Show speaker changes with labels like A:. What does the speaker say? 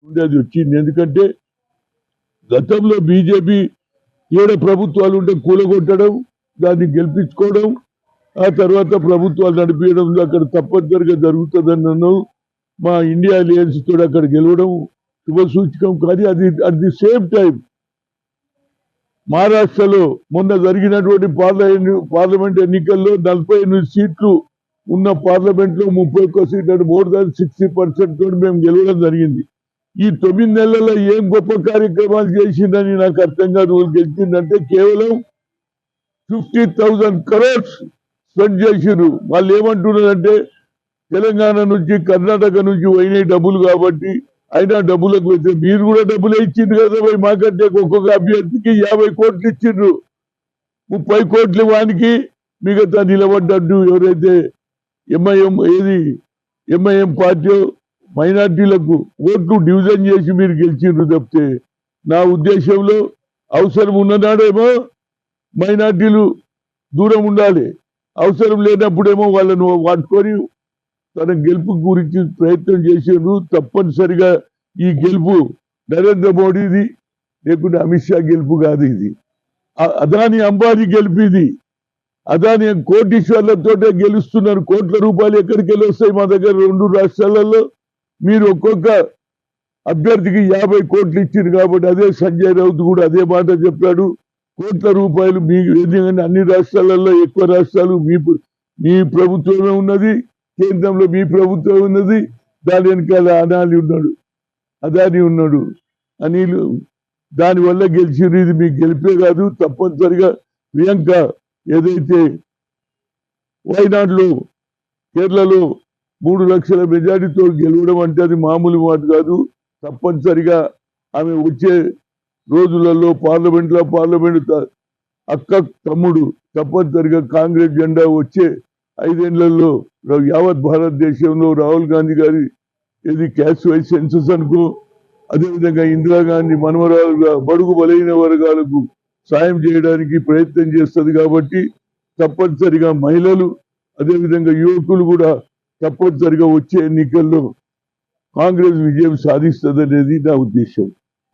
A: ఉండేది వచ్చింది. ఎందుకంటే గతంలో బీజేపీ ఏడ ప్రభుత్వాలు ఉంటే కూలగొట్టడం, దాన్ని గెలిపించుకోవడం, ఆ తర్వాత ప్రభుత్వాలు నడిపించడం అక్కడ తప్పనిసరిగా జరుగుతుందన్నాను. మా ఇండియా అలయన్స్ తోడు అక్కడ గెలవడం శుభ సూచకం. కానీ అది అట్ ది సేమ్ టైం మహారాష్ట్రలో మొన్న జరిగినటువంటి పార్లమెంట్ ఎన్నికల్లో 48 సీట్లు ఉన్న పార్లమెంట్ లో 31 సీట్లు, మోర్ దాన్ 60% తోటి మేము గెలవడం జరిగింది. ఈ 9 నెలల్లో ఏం గొప్ప కార్యక్రమాలు చేసిందని నాకు అర్థం కాదు. గెలిచిందంటే కేవలం 50,000 crores స్పెండ్ చేసిర్రు. వాళ్ళు ఏమంటున్నారంటే తెలంగాణ నుంచి కర్ణాటక నుంచి పోయినాయి డబ్బులు కాబట్టి అయినా డబ్బులకు వచ్చే మీరు కూడా డబ్బులే ఇచ్చిండ్రు కదా పోయి. మాకంటే ఒక్కొక్క అభ్యర్థికి 50 కోట్లు ఇచ్చిండ్రు. 30 కోట్లు వానికి మిగతా నిలబడ్డట్టు ఎవరైతే ఎంఐఎం పార్టీ మైనార్టీలకు ఓట్లు డివిజన్ చేసి మీరు గెలిచిండ్రు తప్పితే నా ఉద్దేశంలో అవసరం ఉన్ననాడేమో మైనార్టీలు దూరం ఉండాలి, అవసరం లేనప్పుడేమో వాళ్ళను పట్టుకొని తన గెలుపు గురించి ప్రయత్నం చేసిండ్రు. తప్పనిసరిగా ఈ గెలుపు నరేంద్ర మోడీది, లేకుంటే అమిత్ షా గెలుపు కాదు. ఇది అదాని అంబానీ గెలుపు. ఇది అదాని కోటీశ్వర్లతోటే గెలుస్తున్నారు. కోట్ల రూపాయలు ఎక్కడికి వెళ్ళి వస్తాయి మా దగ్గర 2 రాష్ట్రాలలో. మీరు ఒక్కొక్క అభ్యర్థికి 50 కోట్లు ఇచ్చింది కాబట్టి అదే సంజయ్ రౌత్ కూడా అదే మాట చెప్పాడు. కోట్ల రూపాయలు మీ అన్ని రాష్ట్రాలలో ఎక్కువ రాష్ట్రాలు మీ ప్రభుత్వమే ఉన్నది, కేంద్రంలో మీ ప్రభుత్వం ఉన్నది, దాని వెనకాల అదాని ఉన్నాడు అనిల్. దానివల్ల గెలిచింది. ఇది మీకు గెలిపే కాదు. తప్పనిసరిగా ప్రియాంక ఏదైతే వయనాడులో కేరళలో 3 లక్షల మెజారిటీతో గెలవడం అంటే అది మామూలు మాట కాదు. తప్పనిసరిగా ఆమె వచ్చే రోజులలో పార్లమెంట్ అక్క తమ్ముడు తప్పనిసరిగా కాంగ్రెస్ జెండా వచ్చే 5 ఏళ్లలో యావత్ భారతదేశంలో రాహుల్ గాంధీ గారి ఏది క్యాస్ట్ వైజ్ సెన్సస్ అనుకో, అదేవిధంగా ఇందిరాగాంధీ మనవరాలుగా బడుగు బలైన వర్గాలకు సాయం చేయడానికి ప్రయత్నం చేస్తుంది. కాబట్టి తప్పనిసరిగా మహిళలు అదేవిధంగా యువకులు కూడా తప్పనిసరిగా వచ్చే ఎన్నికల్లో కాంగ్రెస్ విజయం సాధిస్తుంది అనేది నా ఉద్దేశం.